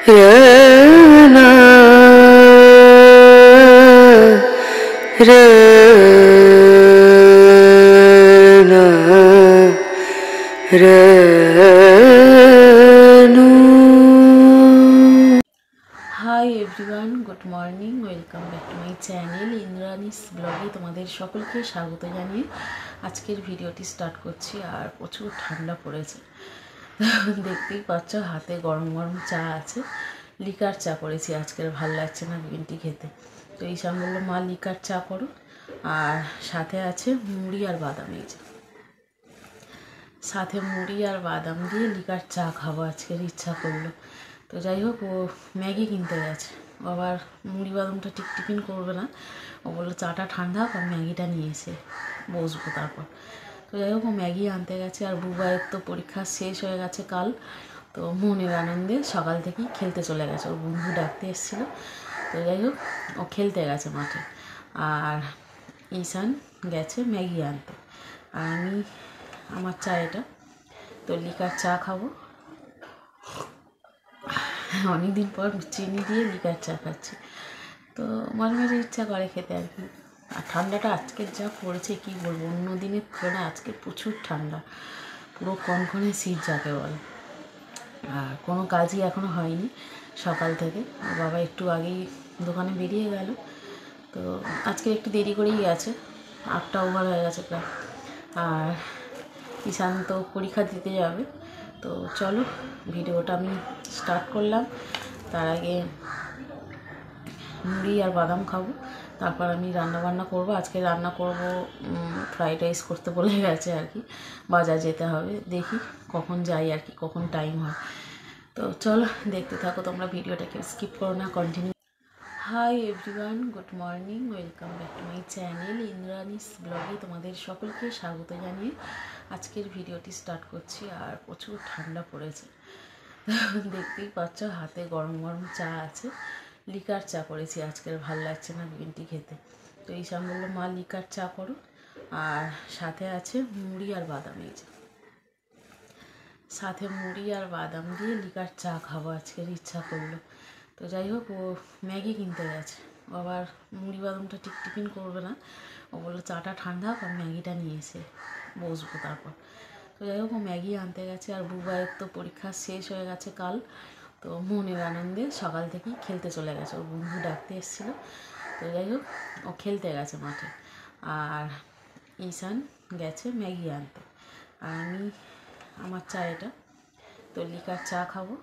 रना रना रनु। Hi everyone, good morning, welcome back to my channel Indrani's ब्लगे তোমাদের সকলকে স্বাগত জানিয়ে আজকের ভিডিওটি স্টার্ট করছি। আর প্রচুর ঠান্ডা পড়েছে, দেখতেই পাচ্ছ হাতে গরম গরম চা আছে, লিকার চা করেছি আজকের, ভালো লাগছে না গ্রিন টি খেতে। তো ঈশান বললো মা লিকার চা করো, আর সাথে আছে মুড়ি আর বাদাম। এই যে সাথে মুড়ি আর বাদাম দিয়ে লিকার চা খাবো আজকের ইচ্ছা করলো। তো যাই হোক, ও ম্যাগি কিনতে গেছে, আবার মুড়ি বাদামটা ঠিক টিফিন করবে না, ও বললো চাটা ঠান্ডা হোক আর ম্যাগিটা নিয়ে এসে বসবো তারপর। তো যাই হোক, ও ম্যাগি আনতে গেছে। আর বুবাইয়ের তো পরীক্ষা শেষ হয়ে গেছে কাল, তো মনের আনন্দে সকাল থেকেই খেলতে চলে গেছে, ওর বন্ধু ডাকতে এসেছিলো। তো যাই হোক, ও খেলতে গেছে মাঠে, আর ঈশান গেছে ম্যাগি আনতে। আর আমি আমার চা এটা, তো লিকার চা খাবো। অনেকদিন পর চিনি দিয়ে লিকার চা খাচ্ছি, তো মাঝে মাঝে ইচ্ছা করে খেতে আর কি। আর ঠান্ডাটা আজকের যা পড়েছে কি বলবো, অন্য দিনের তুলনায় আজকে প্রচুর ঠান্ডা, পুরো কনকনে শীত যাকে বলে। আর কোনো কাজই এখনও হয়নি সকাল থেকে, বাবা একটু আগেই দোকানে বেরিয়ে গেল, তো আজকে একটু দেরি করেই গেছে, 8টা ওভার হয়ে গেছে প্রায়। আর ঈশান তো পরীক্ষা দিতে যাবে। তো চলো ভিডিওটা আমি স্টার্ট করলাম। তার আগে মুড়ি আর বাদাম খাবো, তারপর আমি রান্না করবো। আজকে রান্না করব ফ্রাইড রাইস করতে বলে গেছে আর কি, বাজার যেতে হবে, দেখি কখন যাই আর কি, কখন টাইম হয়। তো চলো দেখতে থাকো তোমরা, ভিডিওটাকে স্কিপ করো না, continue. Hi everyone, good morning, welcome back to my channel Indrani's ব্লগে তোমাদের সকলকে স্বাগত জানিয়ে আজকের ভিডিওটি স্টার্ট করছি। আর প্রচুর ঠান্ডা পড়েছে, দেখতেই পাচ্ছ হাতে গরম গরম চা আছে, লিকার চা করেছি আজকের, ভালো লাগছে না গ্রিন টি খেতে। তো ঈশান বললো মা লিকার চা করো, আর সাথে আছে মুড়ি আর বাদাম। এই যে সাথে মুড়ি আর বাদাম দিয়ে লিকার চা খাবো আজকের ইচ্ছা করলো। তো যাই হোক, ও ম্যাগি কিনতে গেছে, আবার মুড়ি বাদামটা ঠিক টিফিন করবে না, ও বললো চাটা ঠান্ডা হোক আর ম্যাগিটা নিয়ে এসে বসবো তারপর। তো যাই হোক, ও ম্যাগি আনতে গেছে। আর বুবাইয়ের তো পরীক্ষা শেষ হয়ে গেছে কাল, তো মনের আনন্দে সকাল থেকেই খেলতে চলে গেছে, ওর বন্ধু ডাকতে এসেছিলো। তো যাই হোক, ও খেলতে গেছে মাঠে। আর ঈশান গেছে ম্যাগি আনতে। আর আমি আমার চা এটা, তো লিকার চা খাবো।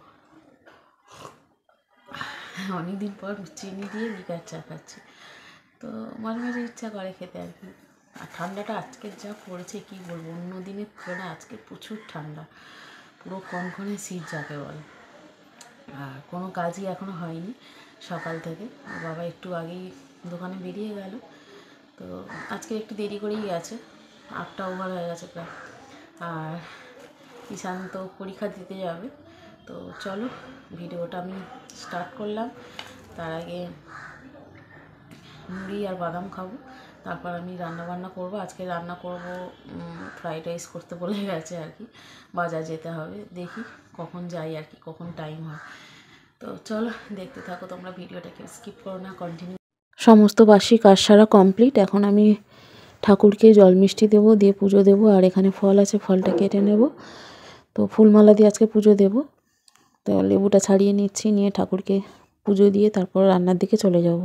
অনেকদিন পর চিনি দিয়ে লিকার চা খাচ্ছি, তো মাঝে মাঝে ইচ্ছা করে খেতে আর কি। আর ঠান্ডাটা আজকের যা পড়েছে কি বলবো, অন্য দিনের তুলনায় আজকে প্রচুর ঠান্ডা, পুরো কনকনে শীত যাকে বলে। আর কোনো কাজই এখনও হয়নি সকাল থেকে, বাবা একটু আগেই দোকানে বেরিয়ে গেল, তো আজকে একটু দেরি করেই গেছে, 8টা ওভার হয়ে গেছে প্রায়। আর ঈশান তো পরীক্ষা দিতে যাবে। তো চলো ভিডিওটা আমি স্টার্ট করলাম। তার আগে মুড়ি আর বাদাম খাবো, তারপর আমি রান্না করবো। আজকে রান্না করব ফ্রাইড রাইস করতে বলে গেছে আর কি, বাজার যেতে হবে, দেখি কখন যাই আর কি, কখন টাইম হয়। তো চলো দেখতে থাকো তোমরা, ভিডিওটাকে স্কিপ করো না, কন্টিনিউ। সমস্ত বাসি কাজ সারা কমপ্লিট। এখন আমি ঠাকুরকে জল মিষ্টি দেবো, দিয়ে পুজো দেবো। আর এখানে ফল আছে, ফলটা কেটে নেব, তো ফুলমালা দিয়ে আজকে পুজো দেবো। তো লেবুটা ছাড়িয়ে নিচ্ছি, নিয়ে ঠাকুরকে পুজো দিয়ে তারপর রান্নার দিকে চলে যাব।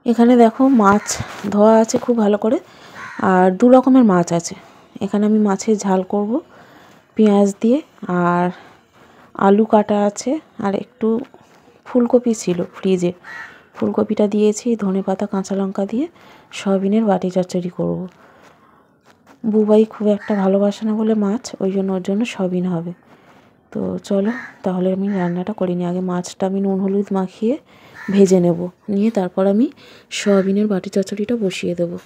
এখানে দেখো মাছ ধোয়া আছে খুব ভালো করে, আর 2 রকমের মাছ আছে। এখানে আমি মাছের ঝাল করব পেঁয়াজ দিয়ে, আর আলু কাটা আছে, আর একটু ফুলকপি ছিল ফ্রিজে, ফুলকপিটা দিয়েছি, ধনেপাতা কাঁচা লঙ্কা দিয়ে সয়াবিনের বাটি চচ্চড়ি করব। বুবাই খুব একটা ভালোবাসে না বলে মাছ, ওই জন্য ওর জন্য সয়াবিন হবে। তো চলো তাহলে আমি রান্নাটা করে নিই। আগে মাছটা আমি নুন হলুদ মাখিয়ে ভেজে নেব, নিয়ে তারপর আমি সয়াবিনের বাটি চচ্চড়িটা বসিয়ে দেবো।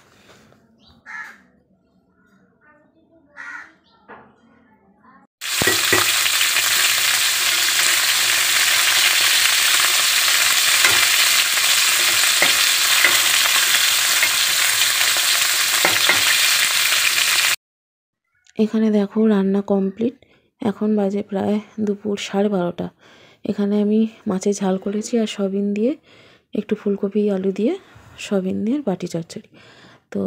এখানে দেখো রান্না কমপ্লিট, এখন বাজে প্রায় দুপুর 12:30। এখানে আমি মাছের ঝাল করেছি আর সয়াবিন দিয়ে, একটু ফুলকপি আলু দিয়ে সয়াবিন দিয়ে বাটি চচ্চড়ি। তো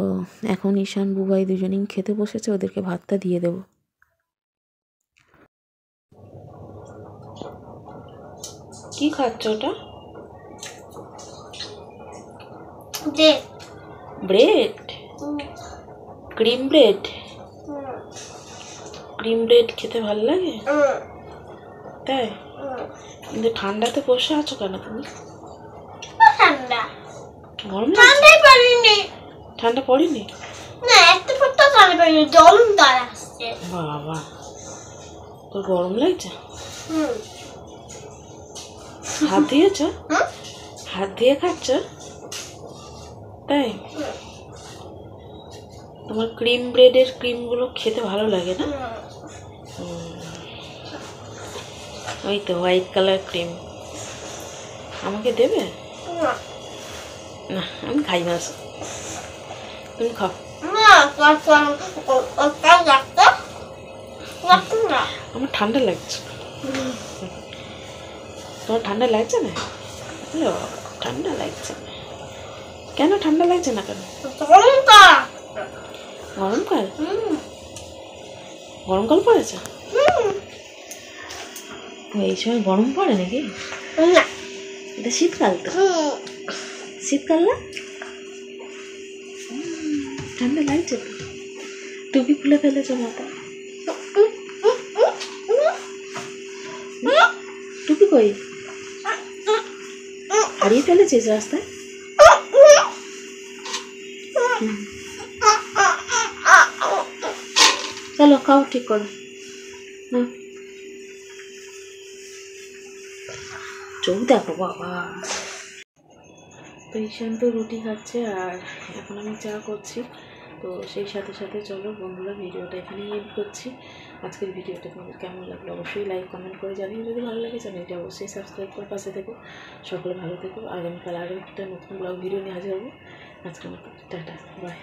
এখন ঈশান বুবাই দুজনেই খেতে বসেছে, ওদেরকে ভাতটা দিয়ে দেবো। কি খাচ্ছ ওটা? Bread? Cream bread? Cream bread খেতে ভালো লাগে? তাই? কিন্তু ঠান্ডাতে বসে আছো কেন তুমি? ঠান্ডা গরম ঠান্ডাই পড়েনি। ঠান্ডা পড়েনি? না, একটা ফুটটা ঠান্ডা পড়েনি, গরম তার আসছে। বাবা, তোর গরম লাগছে? হাত দিয়েছ? হাত দিয়ে খাচ্ছ? তাই? তোমার ক্রিম ব্রেডের ক্রিমগুলো খেতে ভালো লাগে না? ওই তো হোয়াইট কালার ক্রিম, আমাকে দেবে? না, আমি খাই না, তুমি খাও। আমার ঠান্ডা লাগছে। তোমার ঠান্ডা লাগছে না? ঠান্ডা লাগছে না কেন? ঠান্ডা লাগছে না কেন? গরমকাল? গরমকাল পড়েছে? এই সময় গরম পড়ে নাকি? এটা শীতকাল তো। শীতকাল না? ঠান্ডা লাগছে তো। টুপি খুলে ফেলেছ মাথা। টুপি কই? হারিয়ে ফেলেছিস রাস্তায়? চলো খাও ঠিক করো। চোখ দেখো বাবা। তো ঈশান তো রুটি খাচ্ছে আর এখন আমি চা করছি। তো সেই সাথে সাথে চলো বন্ধুরা, ভিডিওটা এখানেই এন্ড করছি। আজকের ভিডিওটা তোমাদের কেমন লাগলো অবশ্যই লাইক কমেন্ট করে জানিয়ে, যদি ভালো লাগে চ্যানেলটা অবশ্যই সাবস্ক্রাইব করে পাশে থেকো। সকলে ভালো থেকো। আগামীকাল আরও একটা নতুন ব্লগ ভিডিও নিয়ে হাজির হবো। আজকের মতো টাটা, বাই।